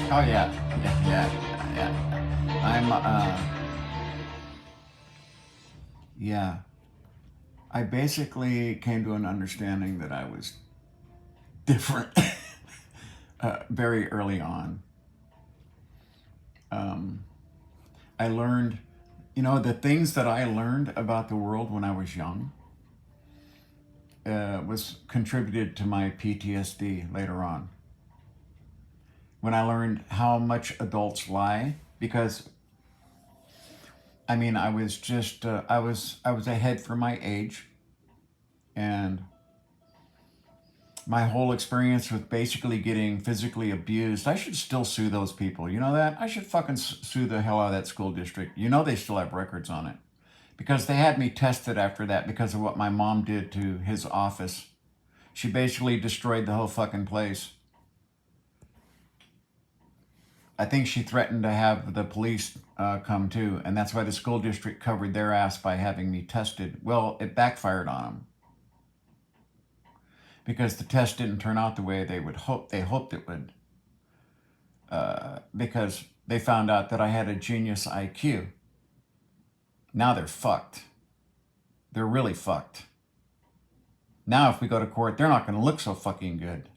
Oh yeah, yeah. I'm yeah. I basically came to an understanding that I was different very early on. Um, I learned, the things that I learned about the world when I was young was contributed to my PTSD later on. When I learned how much adults lie, because I mean, I was just I was ahead for my age, and my whole experience with basically getting physically abused, I should still sue those people. You know that? I should fucking sue the hell out of that school district. You know they still have records on it. Because they had me tested after that because of what my mom did to his office. She basically destroyed the whole fucking place. I think she threatened to have the police come too, and that's why the school district covered their ass by having me tested. Well, it backfired on them because the test didn't turn out the way they would hope. They hoped it would, because they found out that I had a genius IQ. Now they're fucked. They're really fucked. Now, if we go to court, they're not going to look so fucking good.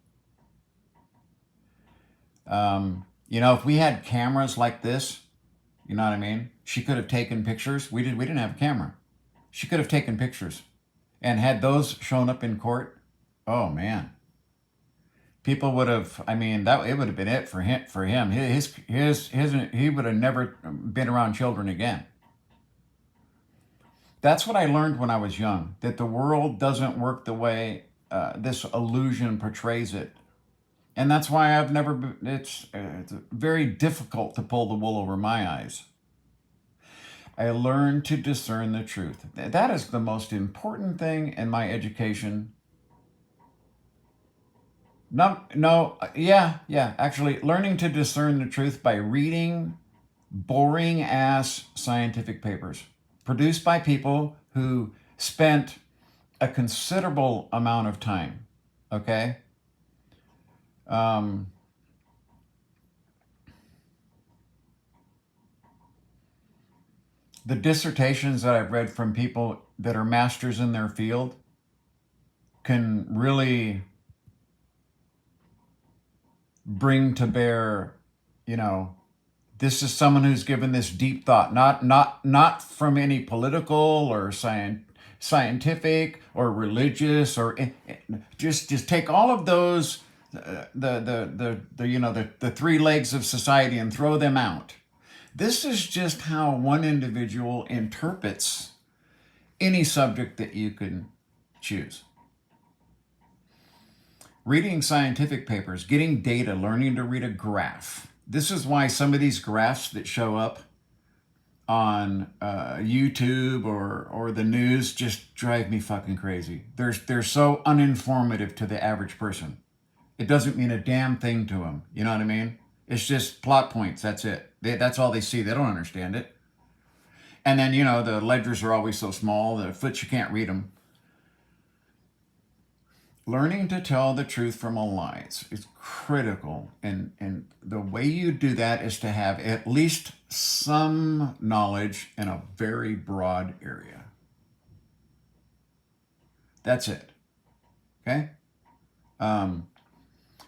If we had cameras like this, you know what I mean? She could have taken pictures. We didn't have a camera. She could have taken pictures, and had those shown up in court. Oh man, people would have. I mean, that it would have been it for him. For him, he would have never been around children again. That's what I learned when I was young. That the world doesn't work the way this illusion portrays it. And that's why I've never. It's very difficult to pull the wool over my eyes. I learned to discern the truth. That is the most important thing in my education. No, no, yeah. Actually, learning to discern the truth by reading boring ass scientific papers produced by people who spent a considerable amount of time. Okay. Um, the dissertations that I've read from people that are masters in their field can really bring to bear, you know, this is someone who's given this deep thought, not from any political or scientific or religious or just take all of those the three legs of society and throw them out. This is just how one individual interprets any subject that you can choose. Reading scientific papers, getting data, learning to read a graph. This is why some of these graphs that show up on YouTube or the news just drive me fucking crazy. They're so uninformative to the average person. It doesn't mean a damn thing to them. You know what I mean? It's just plot points. That's it. That's all they see. They don't understand it. And then, the ledgers are always so small, the foot you can't read them. Learning to tell the truth from a lie is critical. And the way you do that is to have at least some knowledge in a very broad area. That's it. Okay?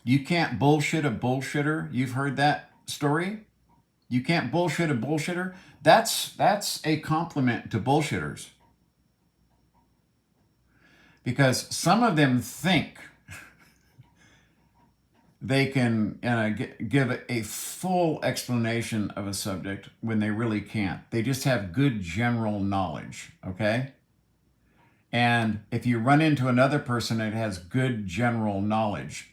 You can't bullshit a bullshitter. You've heard that story? You can't bullshit a bullshitter. That's a compliment to bullshitters, because some of them think they can give a full explanation of a subject when they really can't. They just have good general knowledge, okay? And if you run into another person that has good general knowledge,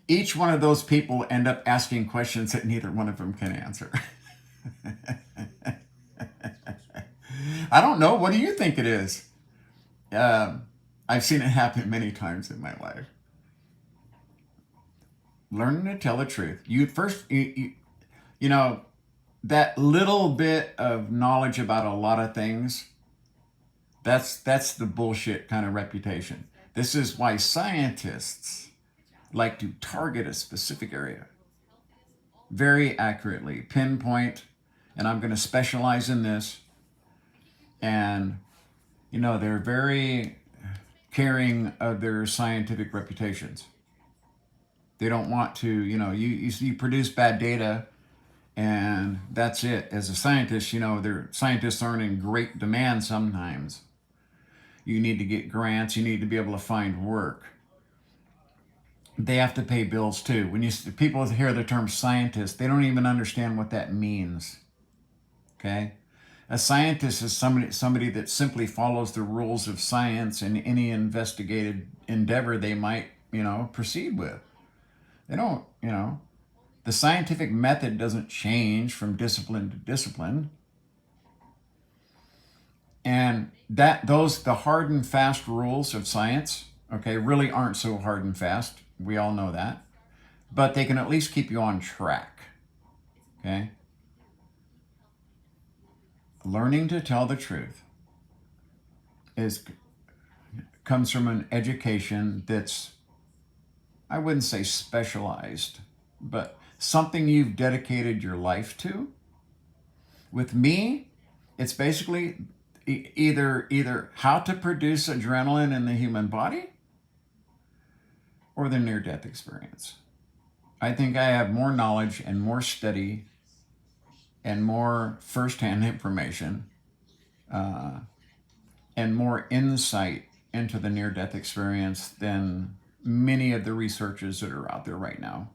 each one of those people end up asking questions that neither one of them can answer. I don't know. What do you think it is? I've seen it happen many times in my life. Learning to tell the truth. You know, that little bit of knowledge about a lot of things, that's the bullshit kind of reputation. This is why scientists like to target a specific area. very accurately, pinpoint, and I'm going to specialize in this. And, they're very caring of their scientific reputations. They don't want to, you produce bad data and that's it. As a scientist, their scientists aren't in great demand sometimes. You need to get grants, you need to be able to find work. They have to pay bills too. When people hear the term scientist, they don't even understand what that means. Okay? A scientist is somebody that simply follows the rules of science in any investigative endeavor they might, proceed with. They don't, the scientific method doesn't change from discipline to discipline. And the hard and fast rules of science, okay, really aren't so hard and fast. We all know that. But they can at least keep you on track. Okay? Learning to tell the truth comes from an education that's, I wouldn't say specialized, but something you've dedicated your life to. With me, it's basically either how to produce adrenaline in the human body or the near-death experience. I think I have more knowledge and more study and more firsthand information and more insight into the near-death experience than many of the researchers that are out there right now,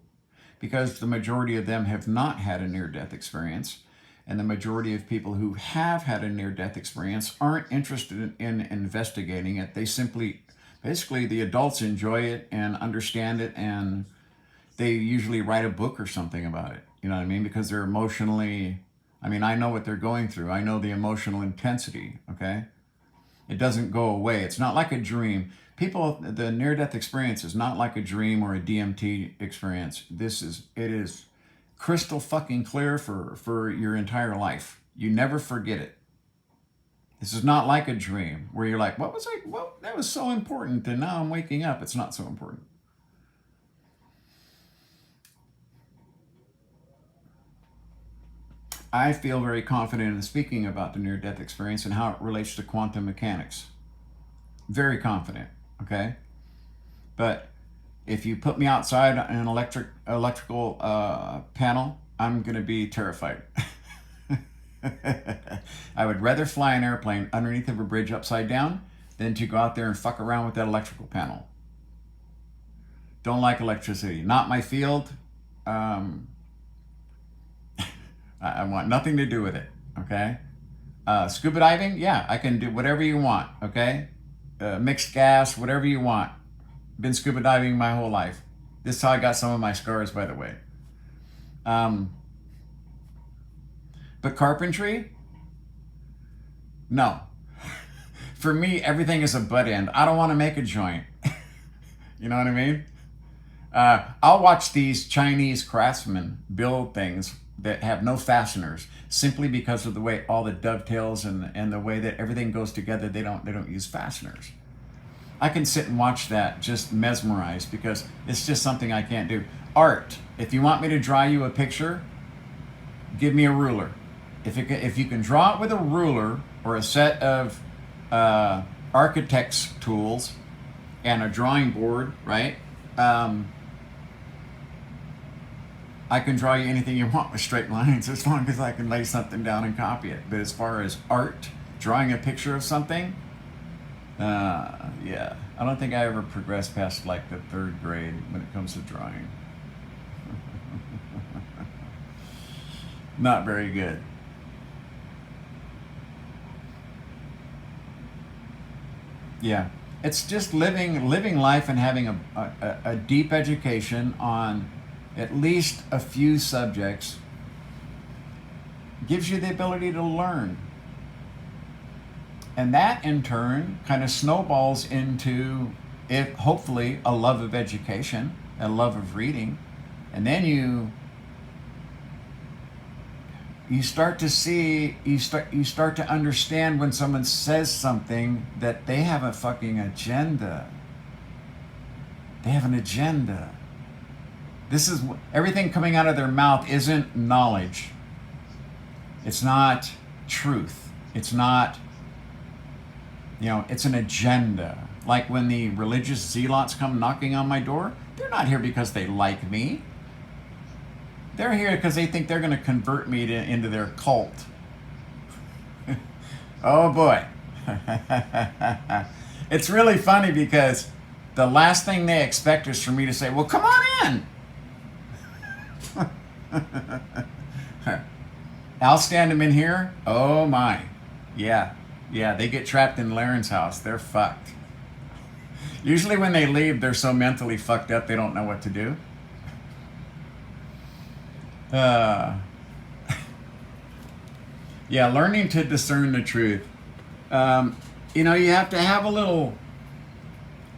because the majority of them have not had a near-death experience, and the majority of people who have had a near-death experience aren't interested in investigating it. They basically the adults enjoy it and understand it, and they usually write a book or something about it. You know what I mean? Because they're emotionally, I know what they're going through. I know the emotional intensity, okay? It doesn't go away. It's not like a dream. The near-death experience is not like a dream or a DMT experience. It is crystal fucking clear for your entire life. You never forget it. This is not like a dream where you're like, that was so important, and now I'm waking up. It's not so important. I feel very confident in speaking about the near-death experience and how it relates to quantum mechanics. Very confident, okay? But if you put me outside in an electrical panel, I'm going to be terrified. I would rather fly an airplane underneath of a bridge upside down than to go out there and fuck around with that electrical panel. Don't like electricity. Not my field. I want nothing to do with it, okay? Scuba diving, yeah, I can do whatever you want, okay? Mixed gas, whatever you want. Been scuba diving my whole life. This is how I got some of my scars, by the way. But carpentry? No. For me, everything is a butt end. I don't want to make a joint. You know what I mean? I'll watch these Chinese craftsmen build things that have no fasteners simply because of the way all the dovetails and the way that everything goes together. They don't use fasteners. I can sit and watch that just mesmerized because it's just something I can't do. Art. If you want me to draw you a picture, give me a ruler. If you can draw it with a ruler or a set of architect's tools and a drawing board, right? I can draw you anything you want with straight lines as long as I can lay something down and copy it. But as far as art, drawing a picture of something, yeah, I don't think I ever progressed past like the 3rd grade when it comes to drawing. Not very good. Yeah, it's just living life and having a deep education on at least a few subjects gives you the ability to learn. And that in turn kind of snowballs into, hopefully, a love of education, a love of reading. And then you start to see, you start to understand when someone says something that they have a fucking agenda. They have an agenda. This is everything coming out of their mouth isn't knowledge. It's not truth. It's not, it's an agenda. Like when the religious zealots come knocking on my door, they're not here because they like me. They're here because they think they're going to convert me into their cult. Oh boy. It's really funny because the last thing they expect is for me to say, well, come on in. I'll stand them in here. Oh my. Yeah, they get trapped in Laren's house. They're fucked. Usually when they leave, they're so mentally fucked up they don't know what to do. Yeah, learning to discern the truth. You have to have a little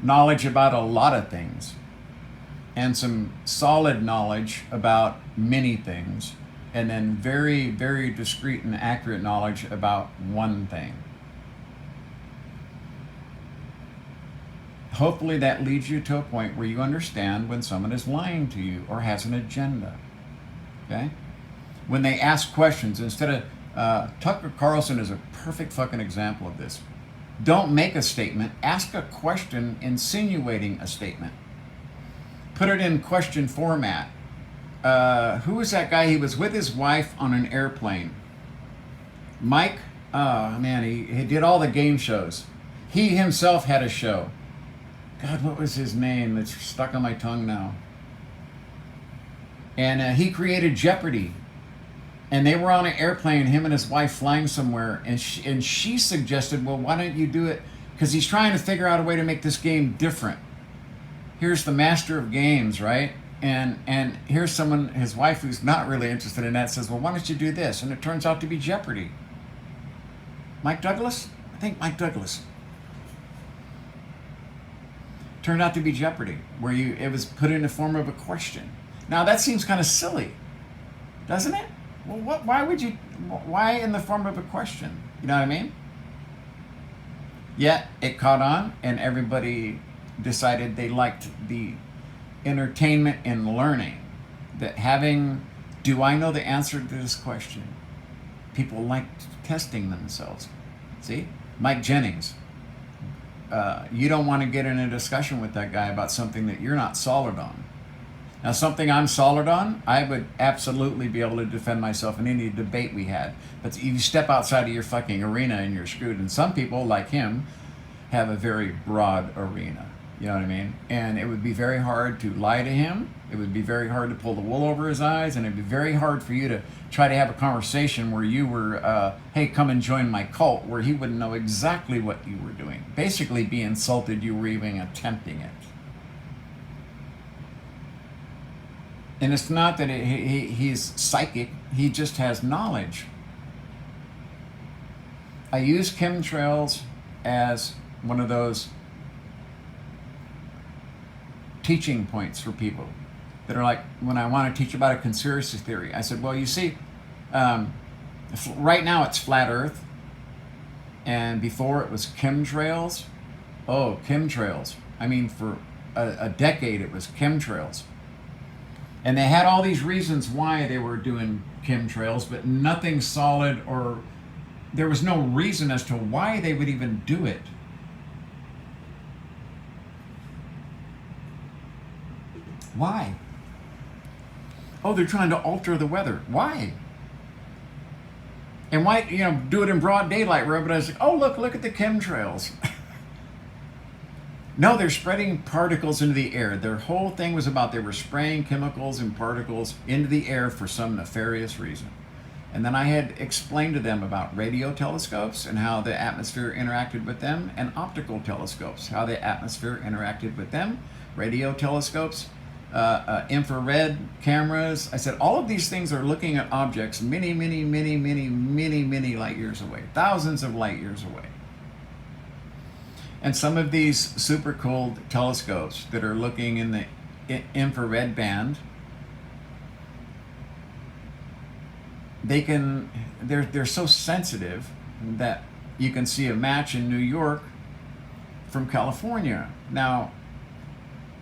knowledge about a lot of things and some solid knowledge about many things, and then very, very discrete and accurate knowledge about one thing. Hopefully that leads you to a point where you understand when someone is lying to you or has an agenda. Okay? When they ask questions, instead of, Tucker Carlson is a perfect fucking example of this. Don't make a statement, ask a question insinuating a statement. Put it in question format. Who was that guy? He was with his wife on an airplane. Mike, oh man, he did all the game shows. He himself had a show. God, what was his name? It's stuck on my tongue now. And he created Jeopardy. And they were on an airplane, him and his wife flying somewhere. And she suggested, well, why don't you do it? Because he's trying to figure out a way to make this game different. Here's the master of games, right? And here's someone, his wife, who's not really interested in that, says, well, why don't you do this? And it turns out to be Jeopardy. Mike Douglas? I think Mike Douglas. Turned out to be Jeopardy, where it was put in the form of a question. Now that seems kind of silly, doesn't it? Well, why in the form of a question? You know what I mean? Yet it caught on, and everybody decided they liked the entertainment and learning. That do I know the answer to this question? People liked testing themselves. See? Mike Jennings. You don't want to get in a discussion with that guy about something that you're not solid on. Now, something I'm solid on, I would absolutely be able to defend myself in any debate we had. But you step outside of your fucking arena and you're screwed. And some people, like him, have a very broad arena. You know what I mean? And it would be very hard to lie to him. It would be very hard to pull the wool over his eyes. And it'd be very hard for you to try to have a conversation where you were, hey, come and join my cult, where he wouldn't know exactly what you were doing. Basically be insulted you were even attempting it. And it's not that he's psychic, he just has knowledge. I use chemtrails as one of those teaching points for people that are like, when I want to teach about a conspiracy theory, I said, well, you see, right now it's flat earth, and before it was chemtrails. Oh, chemtrails. I mean, for a decade it was chemtrails. And they had all these reasons why they were doing chemtrails, but nothing solid, or there was no reason as to why they would even do it. Why? Oh, they're trying to alter the weather. Why? And why, do it in broad daylight where everybody's like, oh, look at the chemtrails. No, they're spreading particles into the air. Their whole thing was about they were spraying chemicals and particles into the air for some nefarious reason. And then I had explained to them about radio telescopes and how the atmosphere interacted with them, and optical telescopes, how the atmosphere interacted with them, radio telescopes, infrared cameras. I said, all of these things are looking at objects many, many, many, many, many, many light years away, thousands of light years away. And some of these super cool telescopes that are looking in the infrared band, they're so sensitive that you can see a match in New York from California. Now,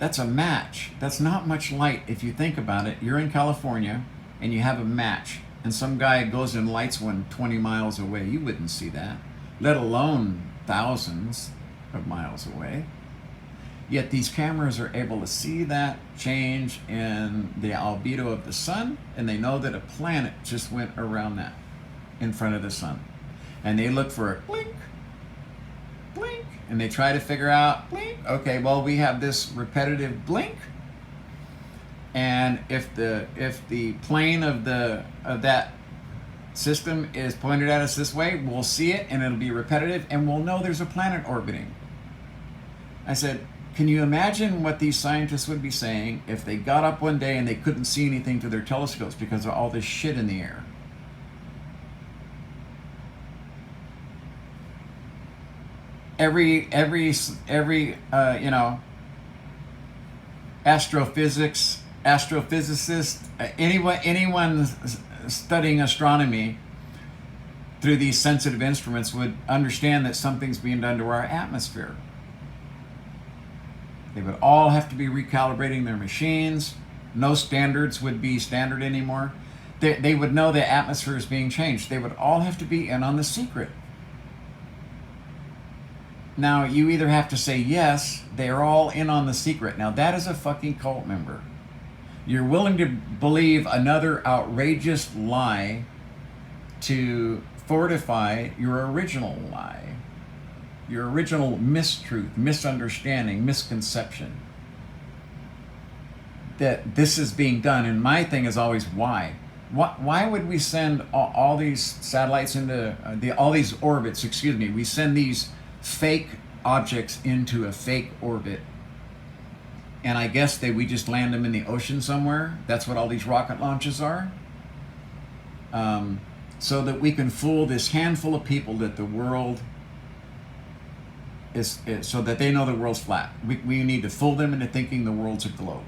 That's a match. That's not much light if you think about it. You're in California and you have a match, and some guy goes and lights one 20 miles away. You wouldn't see that, let alone thousands of miles away. Yet these cameras are able to see that change in the albedo of the sun, and they know that a planet just went around that in front of the sun. And they look for a blink, blink, and they try to figure out, blink, okay, well, we have this repetitive blink, and if the plane of that system is pointed at us this way, we'll see it, and it'll be repetitive, and we'll know there's a planet orbiting. I said, can you imagine what these scientists would be saying if they got up one day and they couldn't see anything through their telescopes because of all this shit in the air? Every astrophysicist, anyone studying astronomy through these sensitive instruments would understand that something's being done to our atmosphere. They would all have to be recalibrating their machines. No standards would be standard anymore. They would know the atmosphere is being changed. They would all have to be in on the secret. Now, you either have to say, yes, they are all in on the secret. Now, that is a fucking cult member. You're willing to believe another outrageous lie to fortify your original lie. Your original mistruth, misunderstanding, misconception that this is being done. And my thing is always why? Why would we send all these satellites into all these orbits? Excuse me. We send these fake objects into a fake orbit, and I guess we just land them in the ocean somewhere. That's what all these rocket launches are. So that we can fool this handful of people that the world is so that they know the world's flat. We need to fool them into thinking the world's a globe.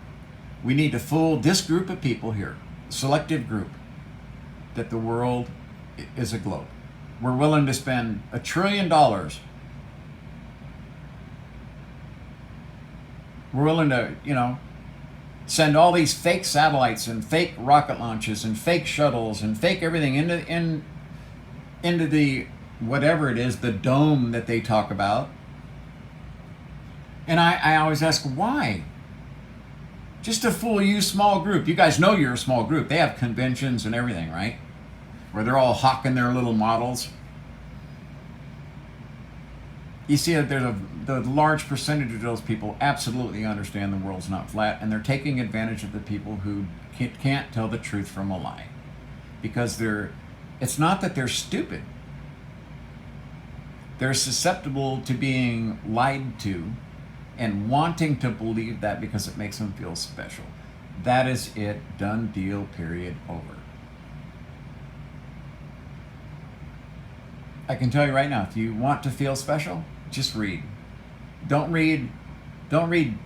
We need to fool this group of people here, selective group, that the world is a globe. We're willing to spend $1 trillion. We're willing to, send all these fake satellites and fake rocket launches and fake shuttles and fake everything into the whatever it is, the dome that they talk about. And I always ask, why? Just to fool you, small group. You guys know you're a small group. They have conventions and everything, right? Where they're all hawking their little models. You see that the large percentage of those people absolutely understand the world's not flat, and they're taking advantage of the people who can't tell the truth from a lie. Because it's not that they're stupid. They're susceptible to being lied to and wanting to believe that because it makes them feel special. That is it. Done deal. Period. Over. I can tell you right now, if you want to feel special, just read. Don't read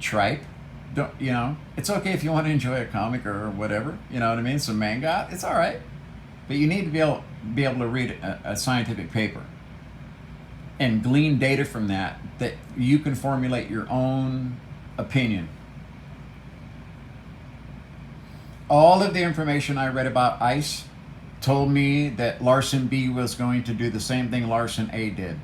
tripe. It's okay if you want to enjoy a comic or whatever, you know what I mean? Some manga, it's all right. But you need to be able to read a scientific paper and glean data from that you can formulate your own opinion. All of the information I read about ice told me that Larson B was going to do the same thing Larson A did.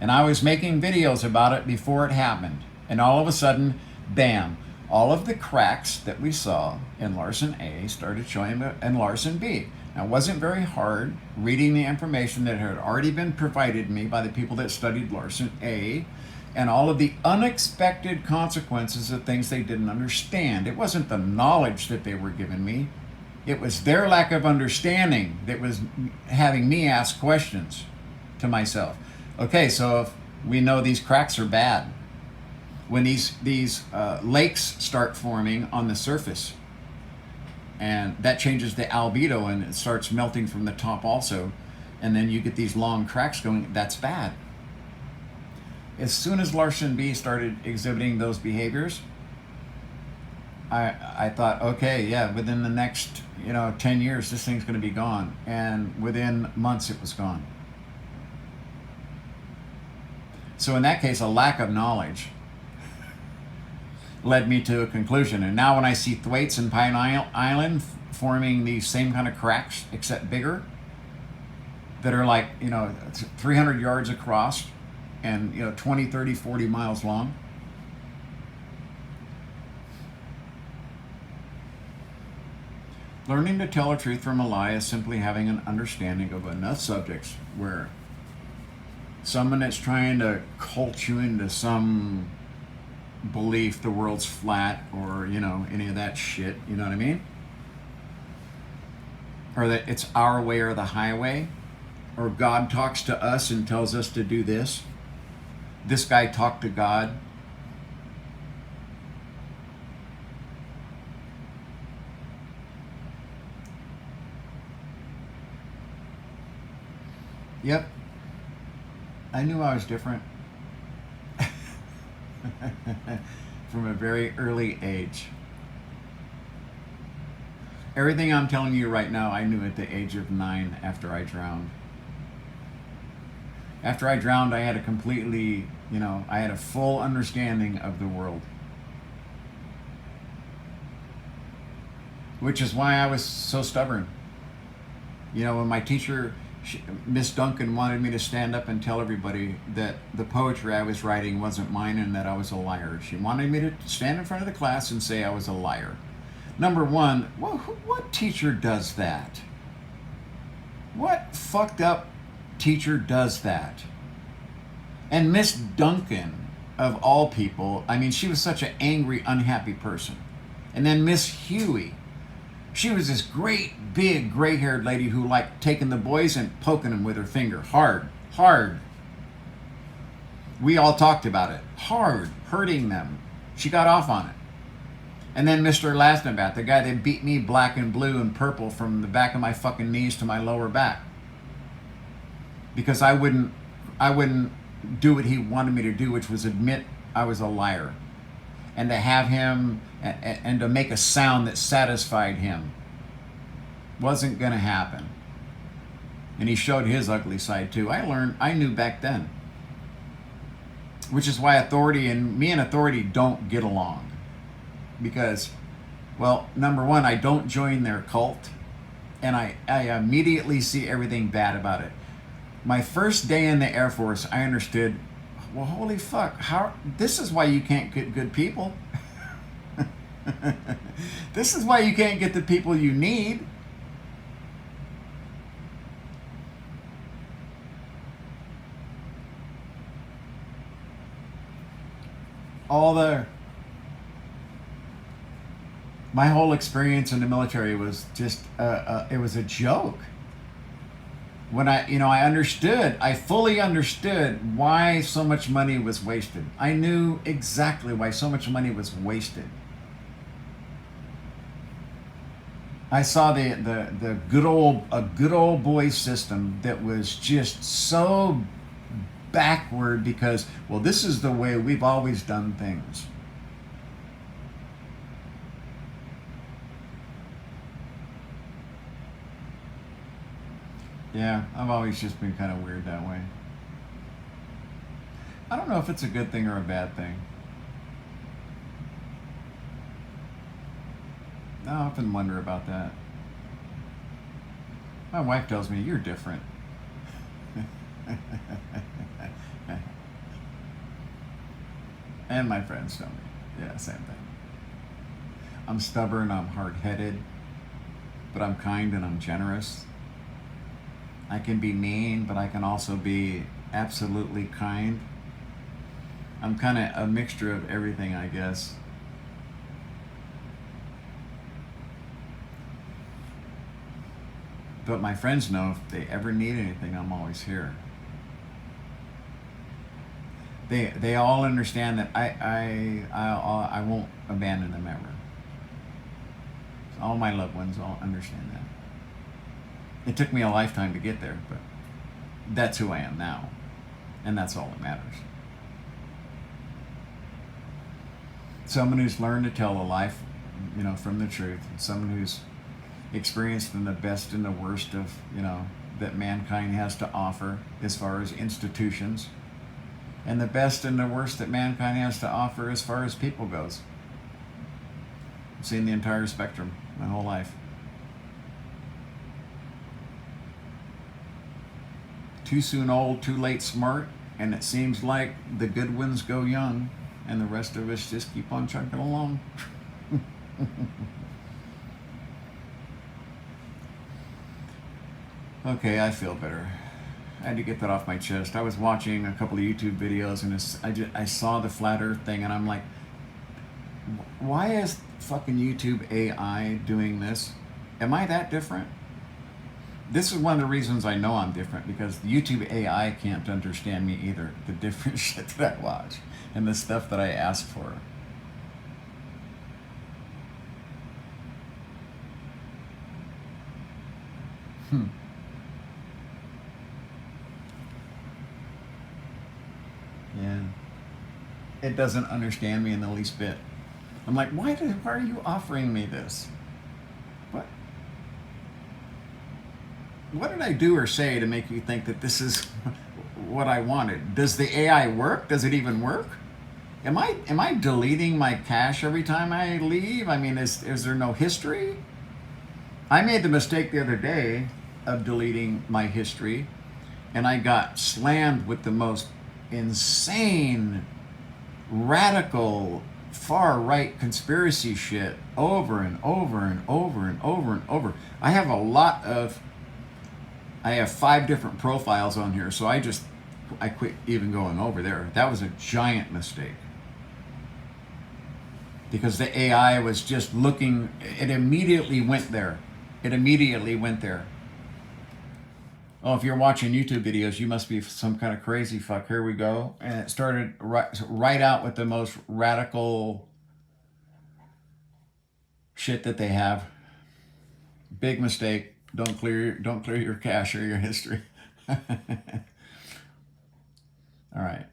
And I was making videos about it before it happened. And all of a sudden, bam, all of the cracks that we saw in Larson A started showing in Larson B. Now, it wasn't very hard reading the information that had already been provided me by the people that studied Larson A and all of the unexpected consequences of things they didn't understand. It wasn't the knowledge that they were giving me. It was their lack of understanding that was having me ask questions to myself. Okay, so if we know these cracks are bad, when these lakes start forming on the surface, and that changes the albedo and it starts melting from the top also, and then you get these long cracks going, that's bad. As soon as Larson B started exhibiting those behaviors, I thought, okay, yeah, within the next 10 years, this thing's going to be gone. And within months, it was gone. So in that case, a lack of knowledge led me to a conclusion. And now when I see Thwaites and Pine Island forming these same kind of cracks, except bigger, that are like, 300 yards across and, 20, 30, 40 miles long. Learning to tell a truth from a lie is simply having an understanding of enough subjects where someone that's trying to cult you into some belief the world's flat or, any of that shit, you know what I mean? Or that it's our way or the highway, or God talks to us and tells us to do this. This guy talked to God. Yep. I knew I was different from a very early age. Everything I'm telling you right now, I knew at the age of 9 after I drowned. After I drowned, I had a completely, I had a full understanding of the world. Which is why I was so stubborn. When my teacher, Miss Duncan, wanted me to stand up and tell everybody that the poetry I was writing wasn't mine and that I was a liar. She wanted me to stand in front of the class and say I was a liar. Number one, what teacher does that? What fucked up teacher does that? And Miss Duncan, of all people, she was such an angry, unhappy person. And then Miss Huey, she was this great, big, gray-haired lady who liked taking the boys and poking them with her finger. Hard. We all talked about it. Hard, hurting them. She got off on it. And then Mr. Lasnabat, the guy that beat me black and blue and purple from the back of my fucking knees to my lower back. Because I wouldn't do what he wanted me to do, which was admit I was a liar. And to have him, and to make a sound that satisfied him. Wasn't going to happen. And he showed his ugly side too. I knew back then. Which is why authority and me and authority don't get along. Because, well, number one, I don't join their cult. And I immediately see everything bad about it. My first day in the Air Force, I understood, well, holy fuck, this is why you can't get good people. This is why you can't get the people you need. My whole experience in the military was just, it was a joke. When I fully understood why so much money was wasted. I knew exactly why so much money was wasted. I saw the good old boy system that was just so backward because, well, this is the way we've always done things. Yeah, I've always just been kind of weird that way. I don't know if it's a good thing or a bad thing. I often wonder about that. My wife tells me, you're different. And my friends tell me, yeah, same thing. I'm stubborn, I'm hard-headed, but I'm kind and I'm generous. I can be mean, but I can also be absolutely kind. I'm kind of a mixture of everything, I guess. But my friends know if they ever need anything, I'm always here. They all understand that I won't abandon them ever. All my loved ones all understand that. It took me a lifetime to get there, but that's who I am now. And that's all that matters. Someone who's learned to tell a life, from the truth. Someone who's experienced in the best and the worst of, that mankind has to offer as far as institutions. And the best and the worst that mankind has to offer as far as people goes. seen the entire spectrum my whole life. Too soon old, too late smart, and it seems like the good ones go young, and the rest of us just keep on chugging along. Okay, I feel better. I had to get that off my chest. I was watching a couple of YouTube videos, and I saw the flat Earth thing, and I'm like, why is fucking YouTube AI doing this? Am I that different? This is one of the reasons I know I'm different, because YouTube AI can't understand me either. The different shit that I watch and the stuff that I ask for. Hmm. Yeah. It doesn't understand me in the least bit. I'm like, why are you offering me this? What what did I do or say to make you think that this is what I wanted? Does the AI work? Does it even work? Am I deleting my cache every time I leave? I mean, is there no history? I made the mistake the other day of deleting my history, and I got slammed with the most insane, radical, far right conspiracy shit over and over and over and over and over. I have 5 different profiles on here, so I quit even going over there. That was a giant mistake, because the AI was just looking. It immediately went there. It immediately went there. Oh, if you're watching YouTube videos, you must be some kind of crazy fuck. Here we go. And it started right out with the most radical shit that they have. Big mistake. Don't clear your cache or your history. All right.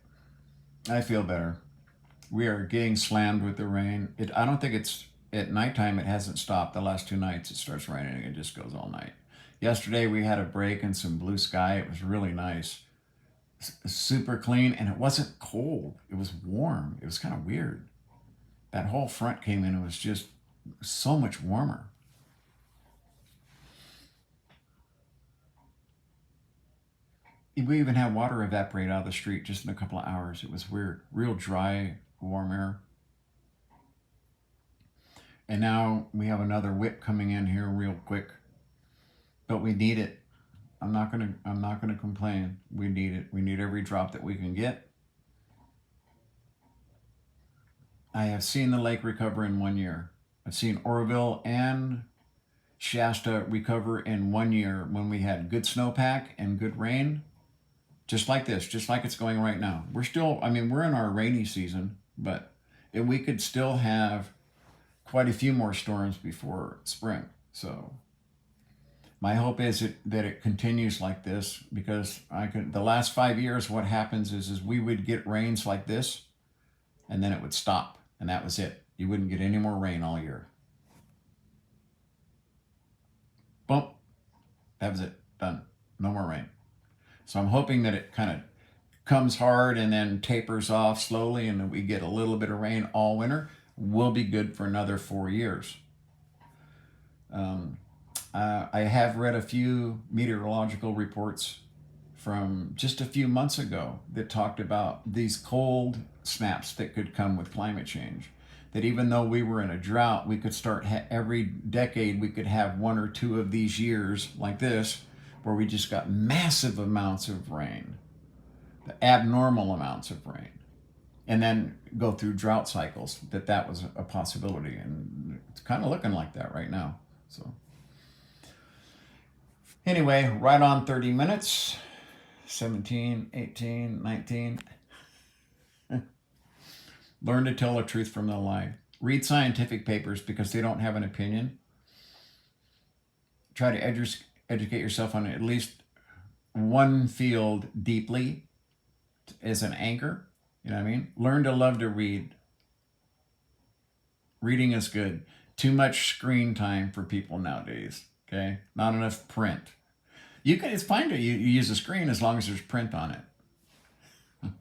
I feel better. We are getting slammed with the rain. I don't think it's at nighttime. It hasn't stopped. The last 2 nights it starts raining. It just goes all night. Yesterday we had a break and some blue sky. It was really nice. Super clean, and it wasn't cold. It was warm. It was kind of weird. That whole front came in. It was just so much warmer. We even had water evaporate out of the street just in a couple of hours. It was weird. Real dry, warm air. And now we have another whip coming in here real quick. But we need it. I'm not gonna complain. We need it. We need every drop that we can get. I have seen the lake recover in 1 year. I've seen Oroville and Shasta recover in 1 year when we had good snowpack and good rain. Just like this, just like it's going right now. We're in our rainy season, but we could still have quite a few more storms before spring. So my hope is that it continues like this, because the last 5 years, what happens is we would get rains like this, and then it would stop, and that was it. You wouldn't get any more rain all year. Boom, that was it, done. No more rain. So I'm hoping that it kind of comes hard and then tapers off slowly, and then we get a little bit of rain all winter. We'll be good for another 4 years. I have read a few meteorological reports from just a few months ago that talked about these cold snaps that could come with climate change. That even though we were in a drought, we could start every decade, we could have 1 or 2 of these years like this, where we just got massive amounts of rain, the abnormal amounts of rain, and then go through drought cycles. That was a possibility, and it's kind of looking like that right now. So anyway, right on 30 minutes, 17, 18, 19. Learn to tell the truth from the lie. Read scientific papers because they don't have an opinion. Try to educate yourself on at least one field deeply as an anchor. You know what I mean? Learn to love to read. Reading is good. Too much screen time for people nowadays. Okay? Not enough print. It's fine to use a screen as long as there's print on it.